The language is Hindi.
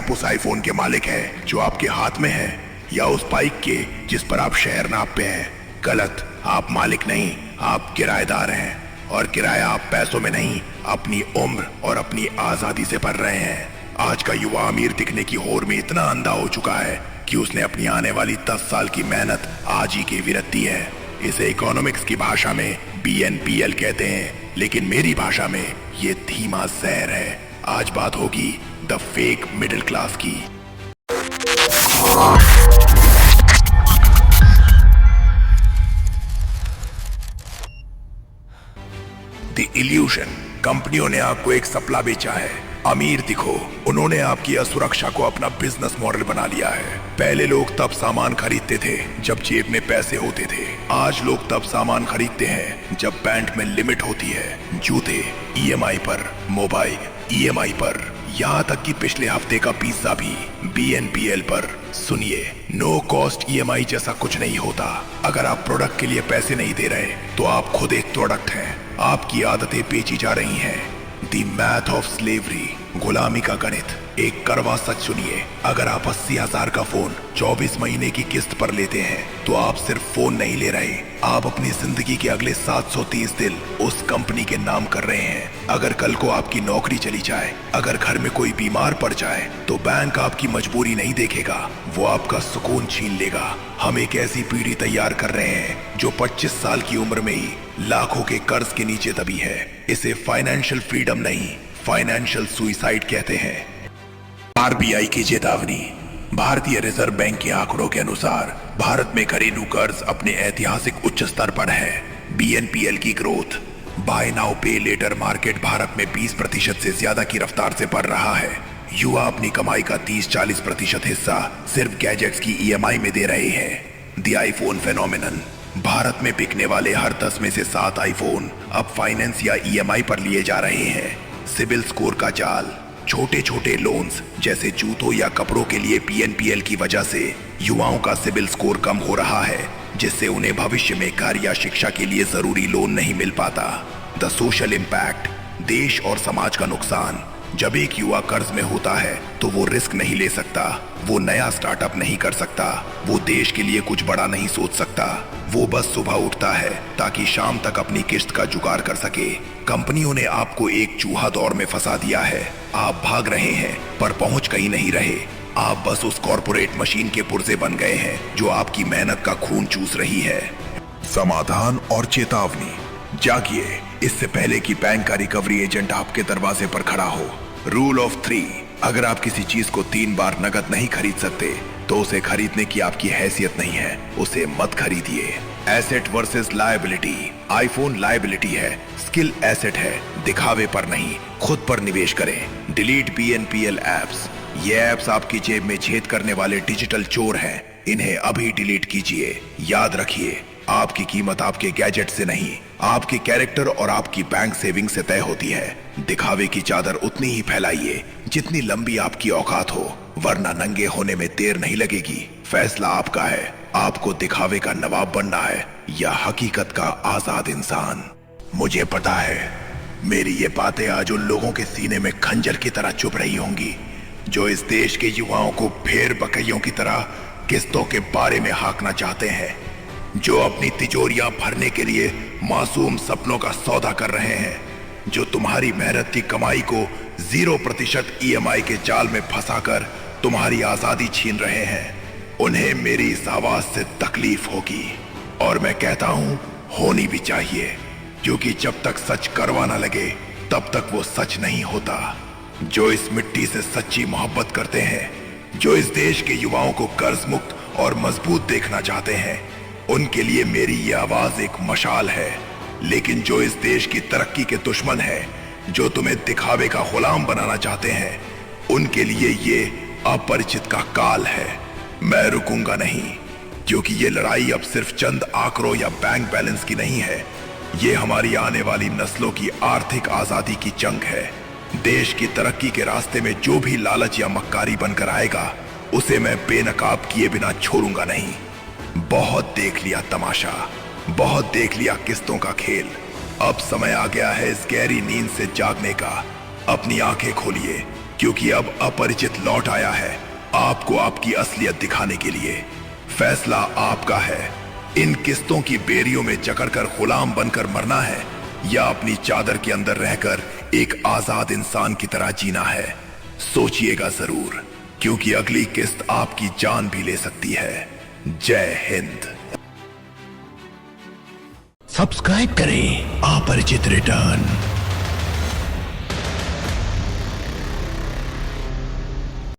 आप उस आईफोन के मालिक हैं जो आपके हाथ में है, या उस बाइक के जिस पर आप शहर नापते हैं? गलत, आप मालिक नहीं, आप किराएदार हैं। और किराया आप पैसों में नहीं, अपनी उम्र और अपनी आजादी से भर रहे हैं। आज का युवा अमीर दिखने की होड़ में इतना अंधा हो चुका है कि उसने अपनी आने वाली 10 साल की मेहनत आज ही की विरती है। इसे इकोनॉमिक्स की भाषा में BNPL कहते हैं, लेकिन मेरी भाषा में ये धीमा जहर है। आज बात होगी द फेक मिडिल क्लास की। The evolution. कंपनियों ने आपको एक सपना बेचा है, अमीर दिखो। उन्होंने आपकी असुरक्षा को अपना बिजनेस मॉडल बना लिया है। पहले लोग तब सामान खरीदते थे जब जेब में पैसे होते थे। आज लोग तब सामान खरीदते हैं जब पैंट में लिमिट होती है। जूते EMI पर, मोबाइल EMI पर, यहाँ तक कि पिछले हफ्ते का पिज्जा भी BNPL पर। सुनिए, नो कॉस्ट EMI जैसा कुछ नहीं होता। अगर आप प्रोडक्ट के लिए पैसे नहीं दे रहे तो आप खुद एक प्रोडक्ट हैं। आपकी आदतें बेची जा रही हैं। द मैथ ऑफ स्लेवरी, गुलामी का गणित। एक कड़वा सच सुनिए, अगर आप 80,000 का फोन 24 महीने की किस्त पर लेते हैं तो आप सिर्फ फोन नहीं ले रहे, आप अपनी जिंदगी के अगले 730 दिन उस कंपनी के नाम कर रहे हैं। अगर कल को आपकी नौकरी चली जाए, अगर घर में कोई बीमार पड़ जाए, तो बैंक आपकी मजबूरी नहीं देखेगा, वो आपका सुकून छीन लेगा। हम एक ऐसी पीढ़ी तैयार कर रहे हैं जो 25 साल की उम्र में ही लाखों के कर्ज के नीचे दबी है। इसे फाइनेंशियल फ्रीडम नहीं, फाइनेंशियल सुइसाइड कहते हैं। RBI की चेतावनी। भारतीय रिजर्व बैंक के आंकड़ों के अनुसार भारत में घरेलू कर्ज अपने ऐतिहासिक उच्च स्तर पर है। BNPL की ग्रोथ, बाय नाउ पे लेटर मार्केट भारत में 20% से ज्यादा की रफ्तार से बढ़ रहा है। युवा अपनी कमाई का 30-40% हिस्सा सिर्फ गैजेट्स की EMI में दे रहे हैं। The iPhone phenomenon. भारत में बिकने वाले हर 10 में से 7 आईफोन अब फाइनेंस या EMI पर लिए जा रहे हैं। सिबिल स्कोर का जाल। छोटे छोटे लोन्स जैसे जूतों या कपड़ों के लिए BNPL की वजह से युवाओं का सिबिल स्कोर कम हो रहा है, जिससे उन्हें भविष्य में घर या शिक्षा के लिए जरूरी लोन नहीं मिल पाता। The social impact. देश और समाज का नुकसान। जब एक युवा कर्ज में होता है तो वो रिस्क नहीं ले सकता, वो नया स्टार्टअप नहीं कर सकता, वो देश के लिए कुछ बड़ा नहीं सोच सकता। वो बस सुबह उठता है ताकि शाम तक अपनी किस्त का जुगाड़ कर सके। कंपनियों ने आपको एक चूहा दौड़ में फंसा दिया है। आप भाग रहे हैं पर पहुंच कहीं नहीं रहे। आप बस उस कॉर्पोरेट मशीन के पुर्जे बन गए हैं जो आपकी मेहनत का खून चूस रही है। समाधान और चेतावनी। जागिए, इससे पहले कि बैंक का रिकवरी एजेंट आपके दरवाजे पर खड़ा हो। Rule of 3। अगर आप किसी चीज को 3 बार नकद नहीं खरीद सकते तो उसे खरीदने की आपकी हैसियत नहीं है, उसे मत खरीदिए। Asset versus liability. IPhone liability है, स्किल एसेट है। दिखावे पर नहीं, खुद पर निवेश करें। Delete BNPL apps. ये एप्स आपकी जेब में छेद करने वाले डिजिटल चोर हैं, इन्हें अभी डिलीट कीजिए। याद रखिए, आपकी कीमत आपके गैजेट से नहीं, आपके कैरेक्टर और आपकी बैंक सेविंग से तय होती है। दिखावे की चादर उतनी ही फैलाइए जितनी लंबी आपकी औकात हो, वरना नंगे होने में देर नहीं लगेगी। फैसला आपका है, आपको दिखावे का नवाब बनना है या हकीकत का आजाद इंसान। मुझे पता है मेरी ये बातें आज उन लोगों के सीने में खंजर की तरह चुभ रही होंगी जो इस देश के युवाओं को भेड़ बकरियों की तरह किस्तों के बारे में हाँकना चाहते हैं, जो अपनी तिजोरियां भरने के लिए मासूम सपनों का सौदा कर रहे हैं, जो तुम्हारी मेहनत की कमाई को 0% EMI के जाल में फंसाकर तुम्हारी आजादी छीन रहे हैं। उन्हें मेरी इस आवाज से तकलीफ होगी, और मैं कहता हूं होनी भी चाहिए, क्योंकि जब तक सच करवा ना लगे तब तक वो सच नहीं होता। जो इस मिट्टी से सच्ची मोहब्बत करते हैं, जो इस देश के युवाओं को कर्ज मुक्त और मजबूत देखना चाहते हैं, उनके लिए मेरी ये आवाज एक मशाल है। लेकिन जो इस देश की तरक्की के दुश्मन हैं, जो तुम्हें दिखावे का गुलाम बनाना चाहते हैं, उनके लिए ये अपरिचित का काल है। मैं रुकूंगा नहीं, क्योंकि ये लड़ाई अब सिर्फ चंद आंकड़ों या बैंक बैलेंस की नहीं है, ये हमारी आने वाली नस्लों की आर्थिक आजादी की जंग है। देश की तरक्की के रास्ते में जो भी लालच या मक्कारी बनकर आएगा, उसे मैं बेनकाब किए बिना छोड़ूंगा नहीं। बहुत देख लिया तमाशा, बहुत देख लिया किस्तों का खेल। अब समय आ गया है इस गहरी नींद से जागने का। अपनी आंखें खोलिए, क्योंकि अब अपरिचित लौट आया है आपको आपकी असलियत दिखाने के लिए। फैसला आपका है, इन किस्तों की बेरियों में जकड़कर गुलाम बनकर मरना है या अपनी चादर के अंदर रहकर एक आजाद इंसान की तरह जीना है। सोचिएगा जरूर, क्योंकि अगली किस्त आपकी जान भी ले सकती है। जय हिंद। सब्सक्राइब करें अपरिचित रिटर्न।